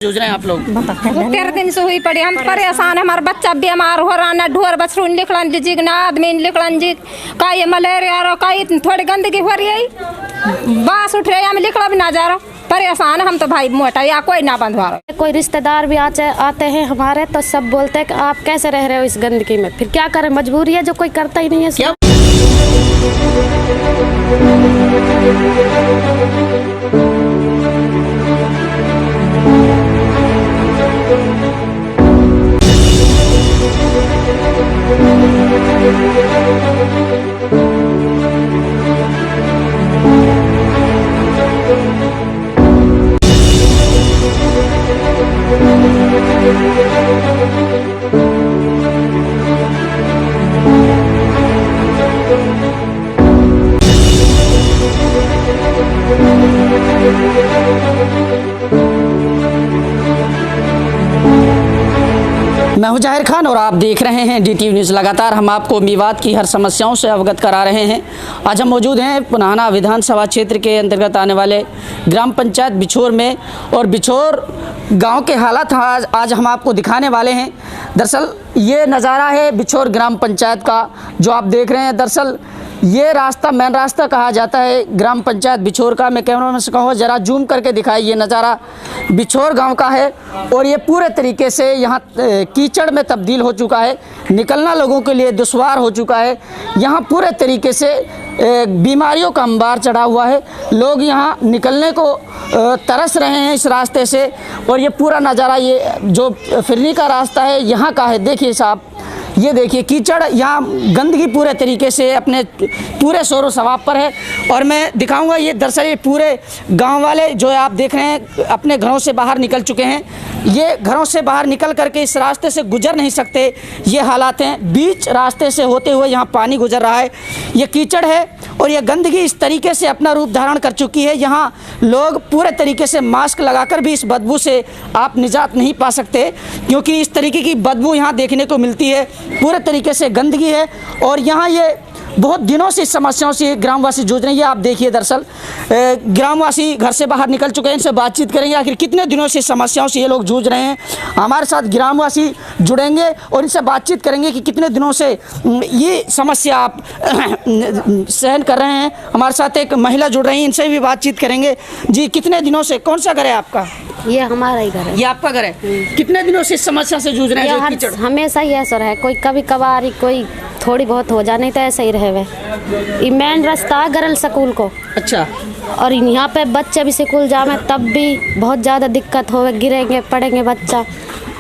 जूझ रहे हैं आप लोग? 13 दिन से हुई पड़ी, हम परेशान है। हमारा बच्चा बीमार हो रहा, ना ढोर बछरू निकलन जी, ना आदमी निकलन जी, का ये मलेरिया रो, का थोड़ी गंदगी हो रही है, बास उठ रही है, हमें निकला भी ना जा रहा। परेशान हम तो भाई, मोटा या कोई ना बंधवा रहा। कोई रिश्तेदार भी आते हैं हमारे, तो सब बोलते हैं कि आप कैसे रह रहे हो इस गंदगी में। फिर क्या करें, मजबूरी है, जो कोई करता ही नहीं है। मैं हूं जाहिर खान और आप देख रहे हैं DTV न्यूज़। लगातार हम आपको मेवात की हर समस्याओं से अवगत करा रहे हैं। आज हम मौजूद हैं पुनाहना विधानसभा क्षेत्र के अंतर्गत आने वाले ग्राम पंचायत बिछोर में, और बिछोर गांव के हालात आज हम आपको दिखाने वाले हैं। दरअसल ये नज़ारा है बिछोर ग्राम पंचायत का, जो आप देख रहे हैं। दरअसल ये रास्ता मेन रास्ता कहा जाता है ग्राम पंचायत बिछोर का। मैं कैमरामैन से कहूँ ज़रा जूम करके दिखाई, ये नज़ारा बिछोर गांव का है, और ये पूरे तरीके से यहाँ कीचड़ में तब्दील हो चुका है। निकलना लोगों के लिए दुश्वार हो चुका है। यहाँ पूरे तरीके से बीमारियों का अंबार चढ़ा हुआ है। लोग यहाँ निकलने को तरस रहे हैं इस रास्ते से, और ये पूरा नज़ारा ये जो फिरनी का रास्ता है यहाँ का है। देखिए साहब, ये देखिए कीचड़, यहाँ गंदगी पूरे तरीके से अपने पूरे शोर शराब पर है। और मैं दिखाऊंगा ये दरअसल ये पूरे गांव वाले जो आप देख रहे हैं अपने घरों से बाहर निकल चुके हैं। ये घरों से बाहर निकल करके इस रास्ते से गुजर नहीं सकते, ये हालात हैं। बीच रास्ते से होते हुए यहाँ पानी गुजर रहा है। ये कीचड़ है और ये गंदगी इस तरीके से अपना रूप धारण कर चुकी है। यहाँ लोग पूरे तरीके से मास्क लगाकर भी इस बदबू से आप निजात नहीं पा सकते, क्योंकि इस तरीके की बदबू यहाँ देखने को मिलती है। पूरे तरीके से गंदगी है, और यहाँ ये बहुत दिनों से इस समस्याओं से ग्रामवासी जूझ रहे हैं। ये आप देखिए, दरअसल ग्रामवासी घर से बाहर निकल चुके हैं। इनसे बातचीत करेंगे आखिर कितने दिनों से समस्याओं से ये लोग जूझ रहे हैं। हमारे साथ ग्रामवासी जुड़ेंगे और इनसे बातचीत करेंगे कि कितने दिनों से ये समस्या आप सहन कर रहे हैं। हमारे साथ एक महिला जुड़ रही हैं, इनसे भी बातचीत करेंगे। जी, कितने दिनों से, कौन सा घर है आपका? ये हमारा ही घर है। ये आपका घर है? कितने दिनों से इस समस्या से जूझ रहे हैं? हमेशा ही ऐसा रहा है, कोई कभी कभार कोई थोड़ी बहुत हो जाने तो ऐसा ही रहे हुए। ये मेन रास्ता गरल स्कूल को। अच्छा। और यहाँ पे बच्चे भी स्कूल जावे तब भी बहुत ज़्यादा दिक्कत हो, गिरेंगे पड़ेंगे बच्चा।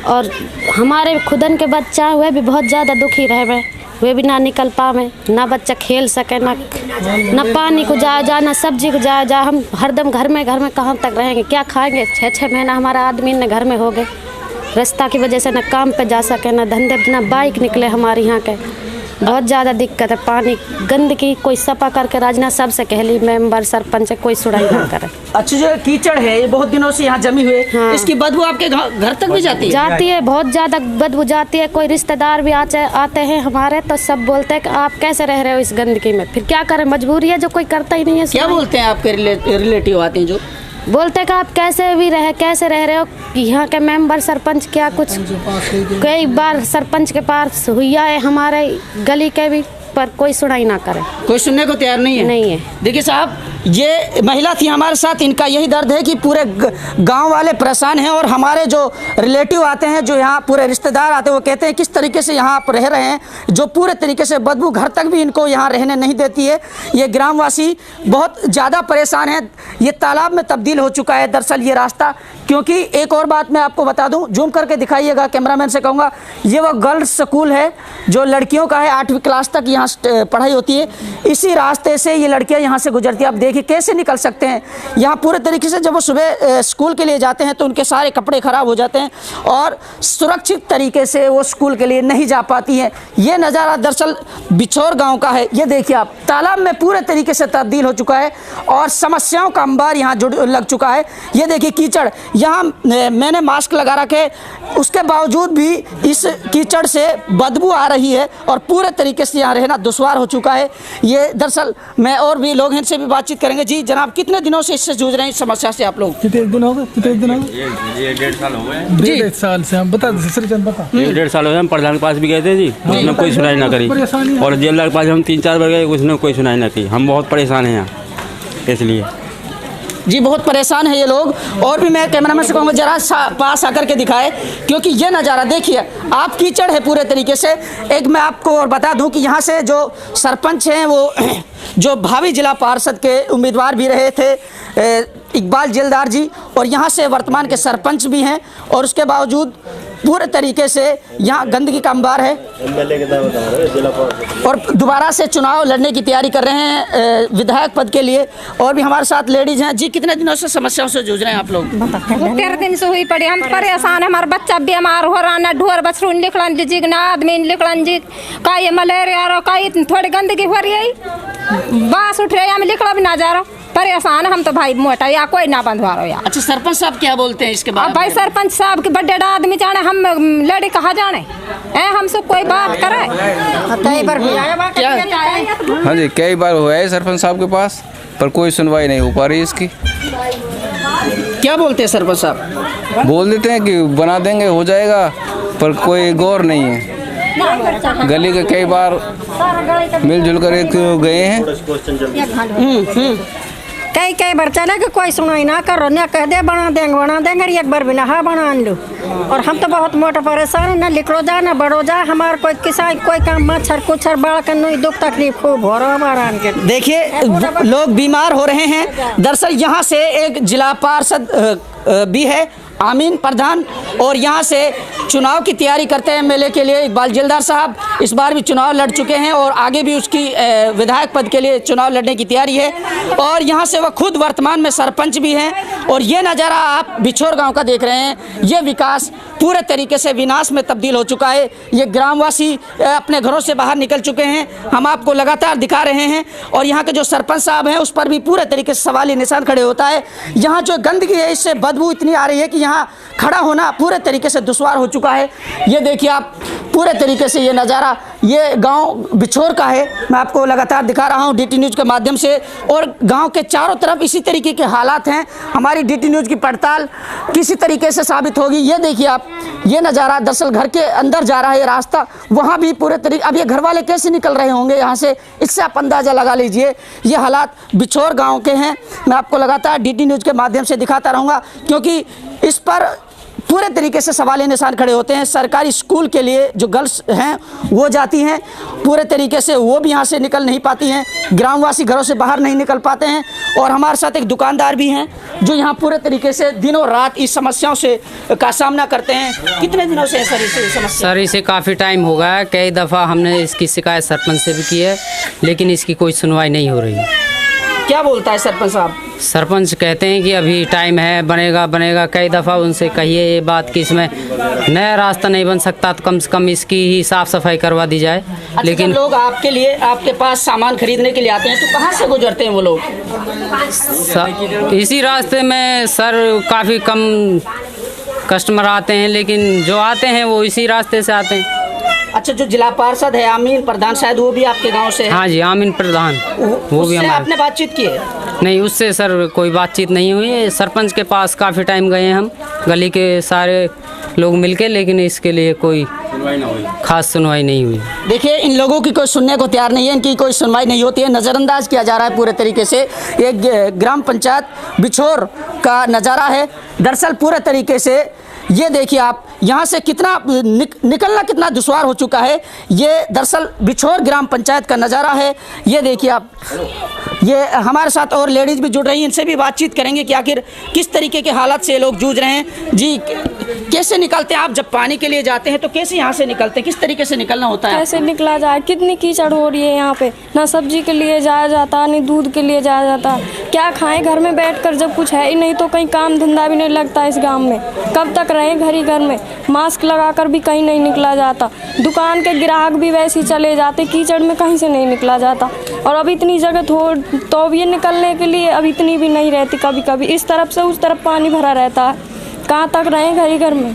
और हमारे खुदन के बच्चा वे भी बहुत ज़्यादा दुखी रहे हुए, वे भी ना निकल पावे, ना बच्चा खेल सके, ना पानी को जा ना सब्जी को जा। हम हरदम घर में कहाँ तक रहेंगे, क्या खाएंगे? 6-6 महीना हमारा आदमी ने घर में हो गए। रास्ता की वजह से ना काम पे जा सके, ना धंधे, ना बाइक निकले हमारे यहाँ के। बहुत ज़्यादा दिक्कत है। पानी गंदगी कोई सफा करके राजना सबसे कहली, मेंबर सरपंच कोई सुराई ना करे। अच्छा, जो कीचड़ है ये बहुत दिनों से यहाँ जमी हुई है। हाँ। इसकी बदबू आपके घर तक भी जाती है? जाती है, बहुत ज़्यादा बदबू जाती है। कोई रिश्तेदार भी आते हैं हमारे, तो सब बोलते हैं कि आप कैसे रह रहे हो इस गंदगी में। फिर क्या करें, मजबूरी है, जो कोई करता ही नहीं है। क्या बोलते हैं आपके रिलेटिव आते हैं जो बोलते हैं कि आप कैसे रह रहे हो? यहाँ के मेंबर सरपंच क्या कुछ, कई बार सरपंच के पास हुआ है हमारे गली के भी, पर कोई सुनाई ना करे, कोई सुनने को तैयार नहीं है। नहीं है। देखिए साहब, ये महिला थी हमारे साथ, इनका यही दर्द है कि पूरे गांव वाले परेशान हैं, और हमारे जो रिलेटिव आते हैं, जो यहाँ पूरे रिश्तेदार आते हैं, वो कहते हैं किस तरीके से यहाँ आप रह रहे हैं, जो पूरे तरीके से बदबू घर तक भी इनको यहाँ रहने नहीं देती है। ये ग्रामवासी बहुत ज़्यादा परेशान हैं। ये तालाब में तब्दील हो चुका है दरअसल ये रास्ता। क्योंकि एक और बात मैं आपको बता दूं, जूम करके दिखाइएगा, कैमरामैन से कहूँगा, ये वो गर्ल्स स्कूल है जो लड़कियों का है। 8वीं क्लास तक यहाँ पढ़ाई होती है। इसी रास्ते से ये लड़कियाँ यहाँ से गुजरती है। आप देखिए कैसे निकल सकते हैं। यहाँ पूरे तरीके से जब वो सुबह स्कूल के लिए जाते हैं तो उनके सारे कपड़े ख़राब हो जाते हैं, और सुरक्षित तरीके से वो स्कूल के लिए नहीं जा पाती हैं। ये नज़ारा दरअसल बिछोर गाँव का है। ये देखिए आप, तालाब में पूरे तरीके से तब्दील हो चुका है, और समस्याओं का अंबार यहाँ लग चुका है। ये देखिए कीचड़, यहाँ मैंने मास्क लगा रखे, उसके बावजूद भी इस कीचड़ से बदबू आ रही है, और पूरे तरीके से यहाँ रहना रहना दुश्वार हो चुका है। ये दरअसल मैं और भी लोग हैं, इनसे भी बातचीत करेंगे। जी जनाब, कितने दिनों से इससे जूझ रहे हैं, इस समस्या से आप लोग? कितने दिन हो गए? ये 1.5 साल हो गए। जी 1.5 साल से हम बता दे श्रीचंद बता 1.5 साल हो गए। हम प्रधान के पास भी गए थे जी, उसने कोई सुनाई ना करी, और जेलदार के पास हम 3-4 बार गए, उसने कोई सुनाई ना की। हम बहुत परेशान हैं यहाँ, इसलिए जी बहुत परेशान है ये लोग। और भी मैं कैमरामैन से कहूँगा जरा पास आकर के दिखाए, क्योंकि ये नज़ारा देखिए आप, कीचड़ है पूरे तरीके से। एक मैं आपको और बता दूं कि यहाँ से जो सरपंच हैं वो जो भावी जिला पार्षद के उम्मीदवार भी रहे थे इकबाल जेलदार जी, और यहाँ से वर्तमान के सरपंच भी हैं, और उसके बावजूद पूरे तरीके से यहाँ गंदगी का अंबार है और दोबारा से चुनाव लड़ने की तैयारी कर रहे हैं विधायक पद के लिए। और भी हमारे साथ लेडीज हैं। जी कितने दिनों से समस्याओं से जूझ रहे हैं आप लोग? 13 दिन से हुई पड़ी, हम परेशान, हमारा बच्चा बीमार हो रहा, ना ढोर बछरू निकलन जी, ना आदमी निकलन जी, का ये मलेरिया रो, का थोड़ी गंदगी हो रही है, बास उठ रही है, हम निकला भी ना जा रहा, परेशान हम तो भाई मोटा या कोई ना बंधवा रहो यार। अच्छा सरपंच साहब क्या बोलते हैं इसके अब बाद? भाई सरपंच साहब के बड़े आदमी जाने, हम लड़े कहाँ जाने, हमसे कोई बात करे। कई बार हाँ जी, कई बार हुआ है सरपंच साहब के पास, पर कोई सुनवाई नहीं हो पा रही इसकी। क्या बोलते हैं सरपंच साहब? बोल देते हैं कि बना देंगे, हो जाएगा, पर कोई गौर नहीं है। गली के कई बार मिलजुल कर एक गए हैं। कई बार चले कि कोई सुनाई ना करो, ना कह दे बना देंगे, एक बार भी ना बना लो। और हम तो बहुत मोटा परेशान है, ना लिखलो जा ना बढ़ो जा, हमारे कोई किसान कोई काम मच्छर कुछर बड़ा कर नहीं, दुख तकलीफ खूब हो रहा हमारा। देखिए लोग बीमार हो रहे हैं। दरअसल यहाँ से एक जिला पार्षद भी है आमीन प्रधान, और यहाँ से चुनाव की तैयारी करते हैं एमएलए के लिए इकबाल जेलदार साहब। इस बार भी चुनाव लड़ चुके हैं और आगे भी उसकी विधायक पद के लिए चुनाव लड़ने की तैयारी है। और यहाँ से वह खुद वर्तमान में सरपंच भी हैं। और ये नज़ारा आप बिछोर गांव का देख रहे हैं, ये विकास पूरे तरीके से विनाश में तब्दील हो चुका है। ये ग्रामवासी अपने घरों से बाहर निकल चुके हैं, हम आपको लगातार दिखा रहे हैं। और यहाँ के जो सरपंच साहब हैं उस पर भी पूरे तरीके से सवाली निशान खड़े होता है। यहाँ जो गंदगी है, इससे बदबू इतनी आ रही है कि यहाँ खड़ा होना पूरे तरीके से दुश्वार हो चुका है। ये देखिए आप पूरे तरीके से ये नज़ारा, ये गांव बिछोर का है, मैं आपको लगातार दिखा रहा हूं डीटी न्यूज़ के माध्यम से। और गांव के चारों तरफ इसी तरीके के हालात हैं। हमारी डीटी न्यूज़ की पड़ताल किसी तरीके से साबित होगी। ये देखिए आप, ये नज़ारा दरअसल घर के अंदर जा रहा है ये रास्ता, वहाँ भी पूरे तरीके, अब ये घर वाले कैसे निकल रहे होंगे यहाँ से, इससे आप अंदाज़ा लगा लीजिए। ये हालात बिछोर गाँव के हैं। मैं आपको लगातार डीटी न्यूज़ के माध्यम से दिखाता रहूँगा, क्योंकि इस पर पूरे तरीके से सवालिया निशान खड़े होते हैं। सरकारी स्कूल के लिए जो गर्ल्स हैं वो जाती हैं, पूरे तरीके से वो भी यहाँ से निकल नहीं पाती हैं। ग्रामवासी घरों से बाहर नहीं निकल पाते हैं। और हमारे साथ एक दुकानदार भी हैं जो यहाँ पूरे तरीके से दिनों रात इस समस्याओं से का सामना करते हैं। कितने दिनों से सर इसे समस्या? सर इसे काफ़ी टाइम हो गया है, कई दफ़ा हमने इसकी शिकायत सरपंच से भी की है, लेकिन इसकी कोई सुनवाई नहीं हो रही है। क्या बोलता है सरपंच साहब? सरपंच कहते हैं कि अभी टाइम है, बनेगा। कई दफ़ा उनसे कहिए ये बात कि इसमें नया रास्ता नहीं बन सकता, तो कम से कम इसकी ही साफ़ सफाई करवा दी जाए। अच्छा, लेकिन लोग आपके लिए आपके पास सामान खरीदने के लिए आते हैं तो कहाँ से गुजरते हैं वो लोग? इसी रास्ते में सर काफ़ी कम कस्टमर आते हैं, लेकिन जो आते हैं वो इसी रास्ते से आते हैं। अच्छा, जो जिला पार्षद है आमीन प्रधान, शायद वो भी आपके गांव से है? हाँ जी, आमीन प्रधान, वो भी हमारे। आपने बातचीत की है? नहीं, उससे सर कोई बातचीत नहीं हुई है। सरपंच के पास काफ़ी टाइम गए हैं हम, गली के सारे लोग मिलके, लेकिन इसके लिए कोई खास सुनवाई नहीं हुई। देखिए इन लोगों की कोई सुनने को तैयार नहीं है, इनकी कोई सुनवाई नहीं होती है, नज़रअंदाज किया जा रहा है पूरे तरीके से। ये ग्राम पंचायत बिछोर का नज़ारा है। दरअसल पूरे तरीके से ये देखिए आप, यहाँ से कितना निकलना कितना दुश्वार हो चुका है। ये दरअसल बिछोर ग्राम पंचायत का नज़ारा है। ये देखिए आप, ये हमारे साथ और लेडीज़ भी जुड़ रही हैं, इनसे भी बातचीत करेंगे कि आखिर किस तरीके के हालात से ये लोग जूझ रहे हैं। जी कैसे निकलते हैं आप? जब पानी के लिए जाते हैं तो कैसे यहाँ से निकलते हैं, किस तरीके से निकलना होता है? कैसे निकला जाए, कितनी कीचड़ हो रही है यहाँ पे, ना सब्जी के लिए जाया जाता, नहीं दूध के लिए जाया जाता। क्या खाएं घर में बैठकर जब कुछ है ही नहीं, तो कहीं काम धंधा भी नहीं लगता इस गांव में। कब तक रहें घर में, मास्क लगाकर भी कहीं नहीं निकला जाता। दुकान के ग्राहक भी वैसे ही चले जाते, कीचड़ में कहीं से नहीं निकला जाता। और अब इतनी जगह हो तो भी ये निकलने के लिए अब इतनी भी नहीं रहती। कभी कभी इस तरफ से उस तरफ पानी भरा रहता है, कहाँ तक रहें घर में।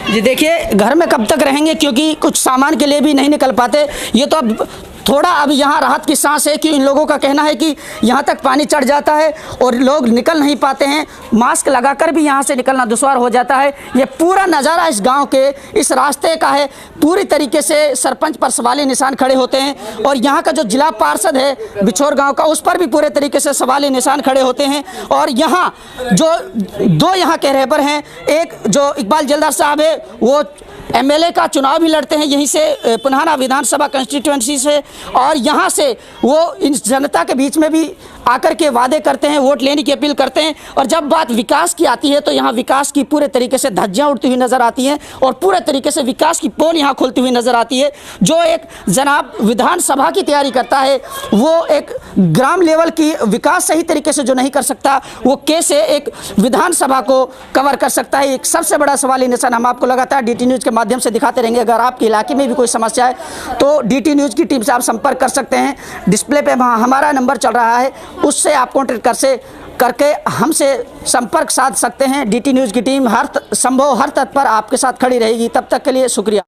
जी देखिए, घर में कब तक रहेंगे, क्योंकि कुछ सामान के लिए भी नहीं निकल पाते। ये तो अब थोड़ा अब यहाँ राहत की सांस है कि इन लोगों का कहना है कि यहाँ तक पानी चढ़ जाता है और लोग निकल नहीं पाते हैं, मास्क लगाकर भी यहाँ से निकलना दुश्वार हो जाता है। ये पूरा नज़ारा इस गांव के इस रास्ते का है। पूरी तरीके से सरपंच पर सवाली निशान खड़े होते हैं और यहाँ का जो जिला पार्षद है बिछोर गांव का, उस पर भी पूरे तरीके से सवाली निशान खड़े होते हैं। और यहाँ जो दो यहाँ के रहबर हैं, एक जो इकबाल जलदार साहब है वो एमएलए का चुनाव भी लड़ते हैं यहीं से पुनाना विधानसभा कंस्टिट्यूएंसी से, और यहाँ से वो इन जनता के बीच में भी आकर के वादे करते हैं, वोट लेने की अपील करते हैं। और जब बात विकास की आती है तो यहाँ विकास की पूरे तरीके से धज्जियाँ उड़ती हुई नजर आती हैं और पूरे तरीके से विकास की पोल यहाँ खुलती हुई नजर आती है। जो एक जनाब विधानसभा की तैयारी करता है वो एक ग्राम लेवल की विकास सही तरीके से जो नहीं कर सकता वो कैसे एक विधानसभा को कवर कर सकता है। एक सबसे बड़ा सवाली निशान हम आपको लगातार डीटी न्यूज़ के माध्यम से दिखाते रहेंगे। अगर आपके इलाके में भी कोई समस्या है तो डीटी न्यूज़ की टीम से आप संपर्क कर सकते हैं। डिस्प्ले पे हमारा नंबर चल रहा है, उससे आप कॉन्टेक्ट करके हमसे संपर्क साध सकते हैं। डीटी न्यूज़ की टीम हर संभव हर तत्पर आपके साथ खड़ी रहेगी। तब तक के लिए शुक्रिया।